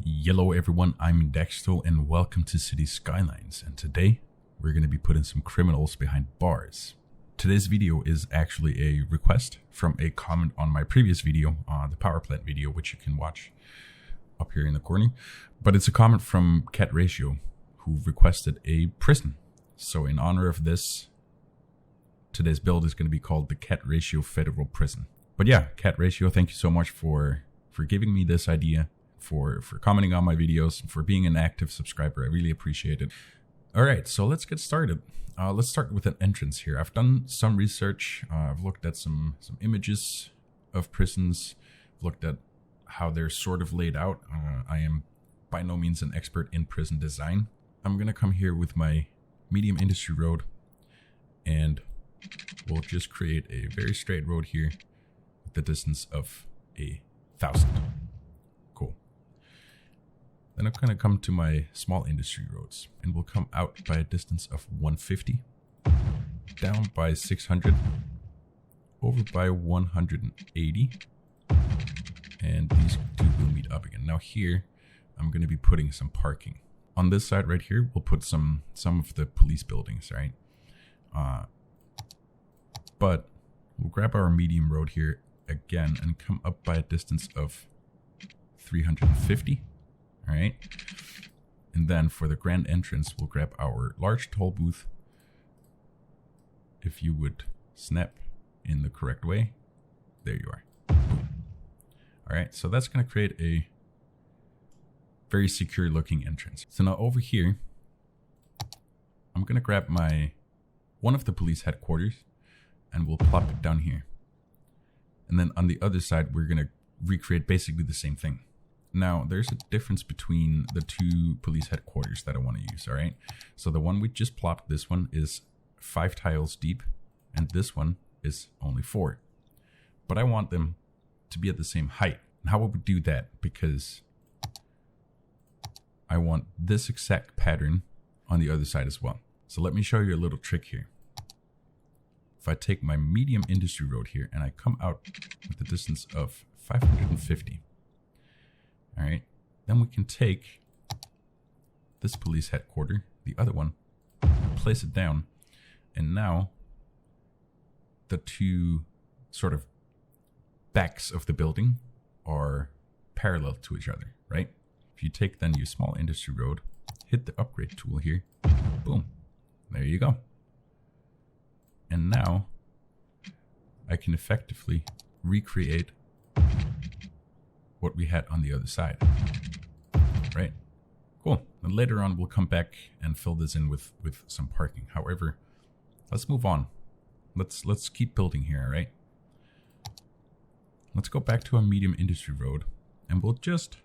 Hello everyone, I'm Dexto and welcome to City Skylines, and today we're going to be putting some criminals behind bars. Today's video is actually a request from a comment on my previous video, the power plant video, which you can watch up here in the corner. But it's a comment from Catratio, who requested a prison. So in honor of this, today's build is going to be called the Catratio Federal Prison. But yeah, Catratio, thank you so much for giving me this idea, for commenting on my videos, for being an active subscriber. I really appreciate it. All right, so let's get started. Let's start with an entrance here. I've done some research. I've looked at some images of prisons, looked at how they're sort of laid out. I am by no means an expert in prison design. I'm gonna come here with my medium industry road, and we'll just create a very straight road here with the distance of 1,000. Cool. Then I'm gonna come to my small industry roads, and we'll come out by a distance of 150, down by 600, over by 180, and these two will meet up again. Now here, I'm gonna be putting some parking. On this side right here, we'll put some of the police buildings, right? But we'll grab our medium road here again and come up by a distance of 350. All right, and then for the grand entrance, we'll grab our large toll booth. If you would snap in the correct way, there you are. Boom. All right, so that's going to create a very secure looking entrance. So now over here, I'm going to grab one of the police headquarters, and we'll plop it down here. And then on the other side, we're going to recreate basically the same thing. Now, there's a difference between the two police headquarters that I want to use, all right? So the one we just plopped, this one is 5 tiles deep, and this one is only 4. But I want them to be at the same height. And how would we do that? Because I want this exact pattern on the other side as well. So let me show you a little trick here. If I take my medium industry road here, and I come out with a distance of 550, all right, then we can take this police headquarter, the other one, place it down, and now the two sort of backs of the building are parallel to each other, right? If you take then your small industry road, hit the upgrade tool here, boom, there you go. And now I can effectively recreate what we had on the other side, right? Cool. And later on, we'll come back and fill this in with some parking. However, let's move on. Let's keep building here, all right? Let's go back to our medium industry road, and we'll just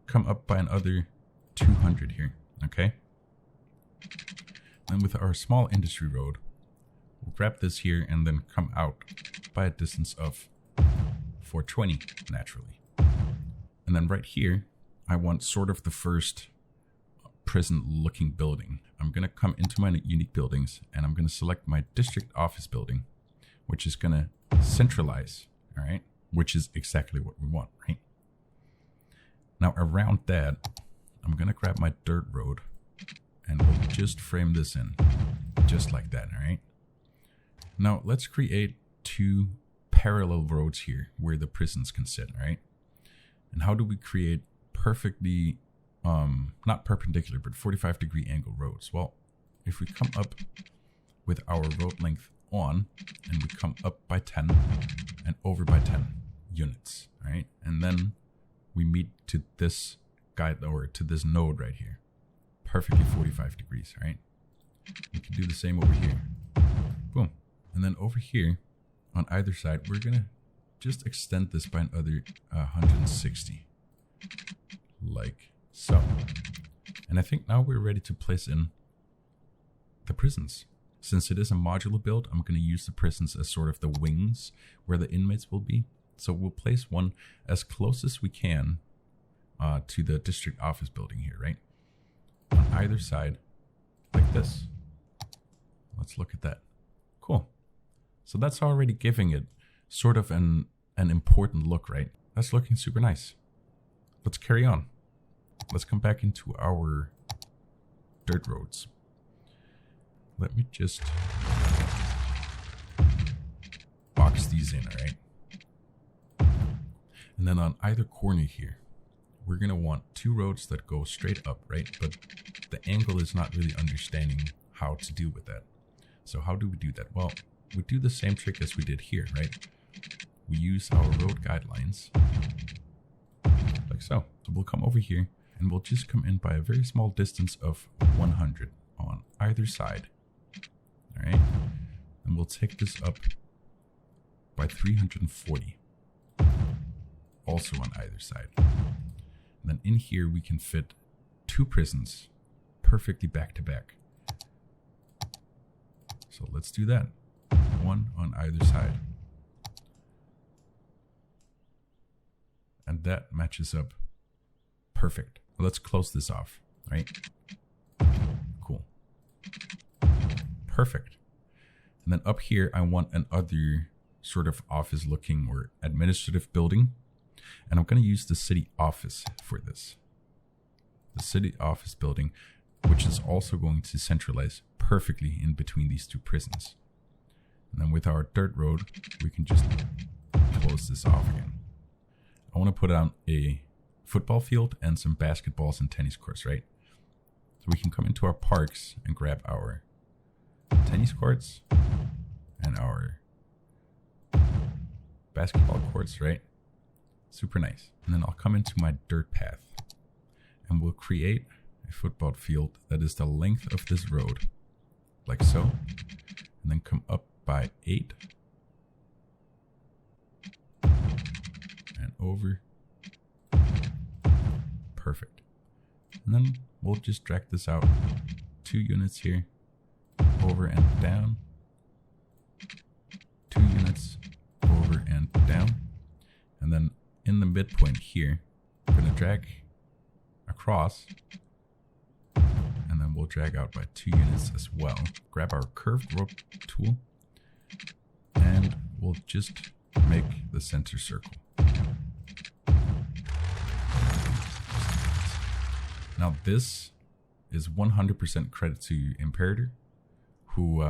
come up by another 200 here, okay? And with our small industry road, we'll grab this here and then come out by a distance of 420 naturally. And then right here, I want sort of the first prison looking building. I'm going to come into my unique buildings, and I'm going to select my district office building, which is going to centralize, all right? Which is exactly what we want, right? Now around that, I'm going to grab my dirt road, and we'll just frame this in just like that, all right? Now let's create 2 parallel roads here where the prisons can sit, all right? And how do we create perfectly, not perpendicular, but 45-degree angle roads? Well, if we come up with our road length on, and we come up by 10 and over by 10 units, all right? And then we meet to this guide, or to this node right here, perfectly 45 degrees, all right? We can do the same over here. Boom. And then over here, on either side, we're gonna just extend this by another 160, like so. And I think now we're ready to place in the prisons. Since it is a modular build, I'm going to use the prisons as sort of the wings where the inmates will be. So we'll place one as close as we can to the district office building here, right? On either side, like this. Let's look at that. Cool. So that's already giving it sort of an important look, right? That's looking super nice. Let's carry on. let's come back into our dirt roads. Let me just box these in, alright? And then on either corner here, we're going to want 2 roads that go straight up, right? But the angle is not really understanding how to deal with that. So how do we do that? Well, we do the same trick as we did here, right? We use our road guidelines, like so. So we'll come over here, and we'll just come in by a very small distance of 100 on either side, all right? And we'll take this up by 340, also on either side. And then in here, we can fit 2 prisons perfectly back to back. So let's do that. 1 on either side. And that matches up perfect. Let's close this off, right? Cool. Perfect. And then up here, I want another sort of office looking or administrative building. And I'm going to use the city office for this. The city office building, which is also going to centralize perfectly in between these 2 prisons. And then with our dirt road, we can just close this off again. I want to put on a football field and some basketballs and tennis courts, right? So we can come into our parks and grab our tennis courts and our basketball courts, right? Super nice. And then I'll come into my dirt path and we'll create a football field that is the length of this road, like so. And then come up by 8 and over. Perfect. And then we'll just drag this out 2 units here, over and down, 2 units over and down. And then in the midpoint here, I'm going to drag across, and then we'll drag out by 2 units as well. Grab our curved rope tool, and we'll just make the center circle. Now this is 100% credit to Imperatur, who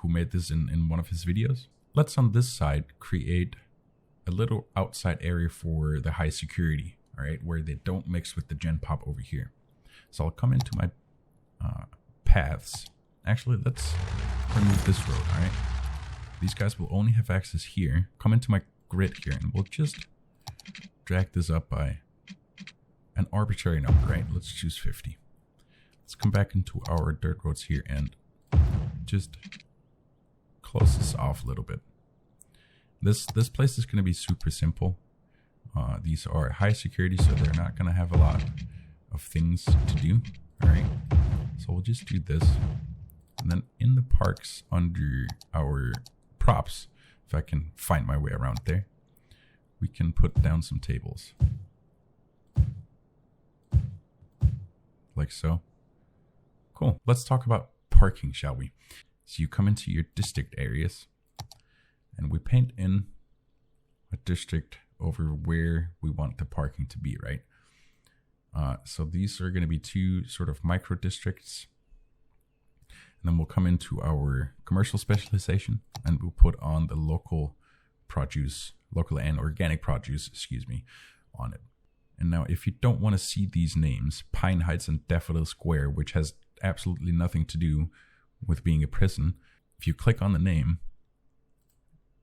made this in one of his videos. Let's on this side create a little outside area for the high security, all right, where they don't mix with the gen pop over here. So I'll come into my paths. Actually, let's remove this road, all right? These guys will only have access here. Come into my grid here, and we'll just drag this up by an arbitrary number, right? Let's choose 50. Let's come back into our dirt roads here and just close this off a little bit. This place is going to be super simple. These are high security, so they're not going to have a lot of things to do. All right. So we'll just do this. And then in the parks under our props, if I can find my way around there, we can put down some tables. Like so. Cool. Let's talk about parking, shall we? So you come into your district areas, and we paint in a district over where we want the parking to be, right? So these are going to be 2 sort of micro districts. And then we'll come into our commercial specialization, and we'll put on the local and organic produce, on it. And now if you don't want to see these names, Pine Heights and Daffodil Square, which has absolutely nothing to do with being a prison, if you click on the name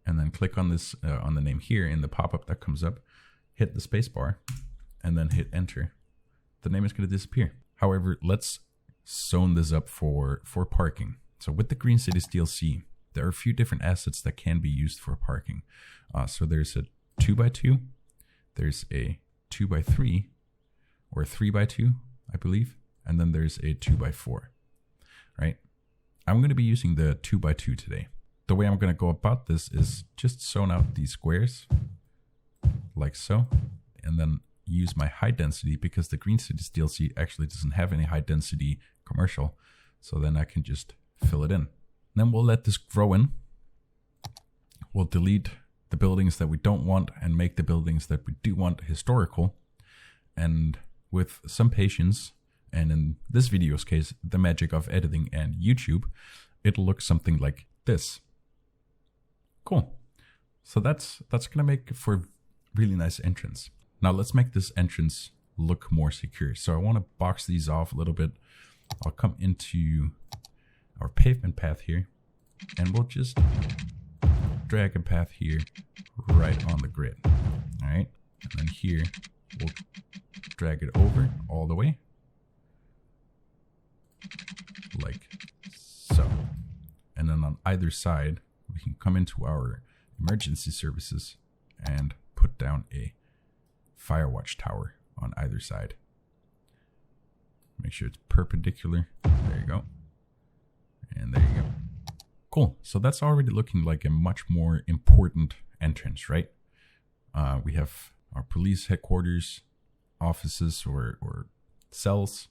and then click on this on the name here in the pop-up that comes up, hit the space bar and then hit enter, the name is going to disappear. However, let's zone this up for parking. So with the Green Cities DLC, there are a few different assets that can be used for parking. So there's a 2x2, there's a 2x3, or a 3x2, I believe, and then there's a 2x4, right? I'm going to be using the 2x2 today. The way I'm going to go about this is just zone out these squares, like so, and then use my high density, because the Green Cities DLC actually doesn't have any high density commercial, so then I can just fill it in. Then we'll let this grow in. We'll delete the buildings that we don't want and make the buildings that we do want historical, and with some patience, and in this video's case, the magic of editing and YouTube, it'll look something like this. Cool. So that's gonna make for a really nice entrance. Now let's make this entrance look more secure. So I want to box these off a little bit. I'll come into our pavement path here, and we'll just drag a path here right on the grid. All right, and then here we'll drag it over all the way like so. And then on either side, we can come into our emergency services and put down a fire watch tower on either side. Make sure it's perpendicular. There you go. And there you go. Cool. So that's already looking like a much more important entrance, right? We have our police headquarters, offices, or cells.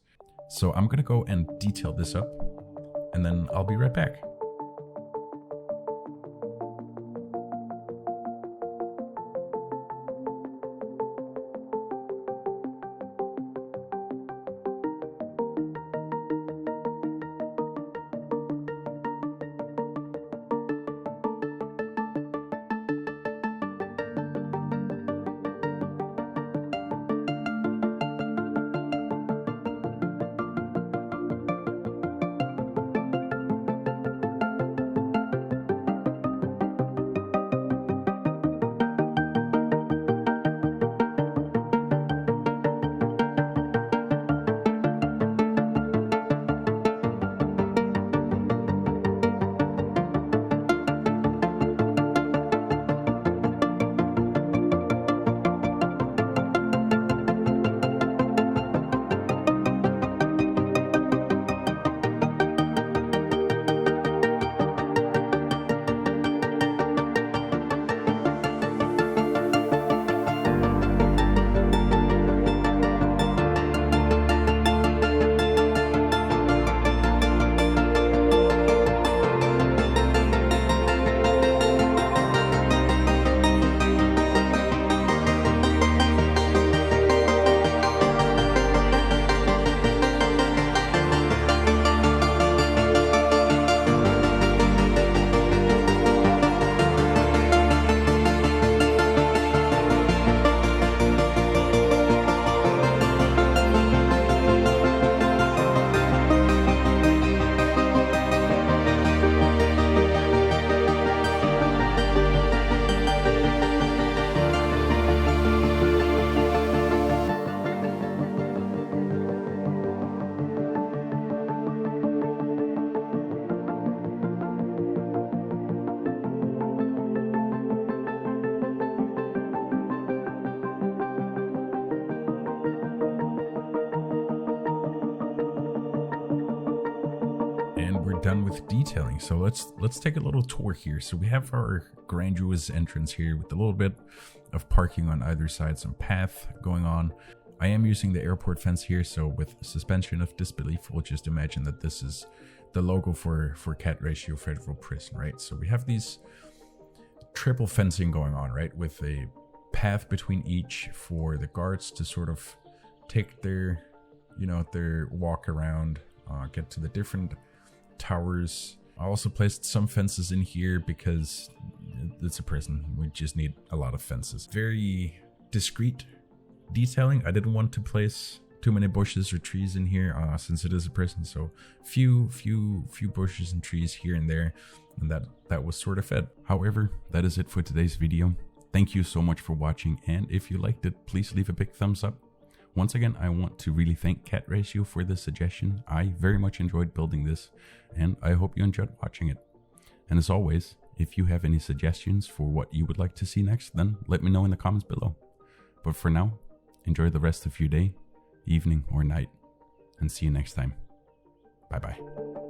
So I'm going to go and detail this up, and then I'll be right back. Done with detailing. So let's take a little tour here. So we have our grandiose entrance here with a little bit of parking on either side, some path going on. I am using the airport fence here, so with suspension of disbelief, we'll just imagine that this is the logo for Catratio Federal Prison, right? So we have these triple fencing going on, right, with a path between each for the guards to sort of take their, their walk around, get to the different towers. I also placed some fences in here because it's a prison. We just need a lot of fences. Very discreet detailing. I didn't want to place too many bushes or trees in here since it is a prison. So few bushes and trees here and there, and that was sort of it. However, that is it for today's video. Thank you so much for watching, and if you liked it, please leave a big thumbs up. Once again, I want to really thank Catratio for this suggestion. I very much enjoyed building this, and I hope you enjoyed watching it. And as always, if you have any suggestions for what you would like to see next, then let me know in the comments below. But for now, enjoy the rest of your day, evening or night, and see you next time. Bye bye.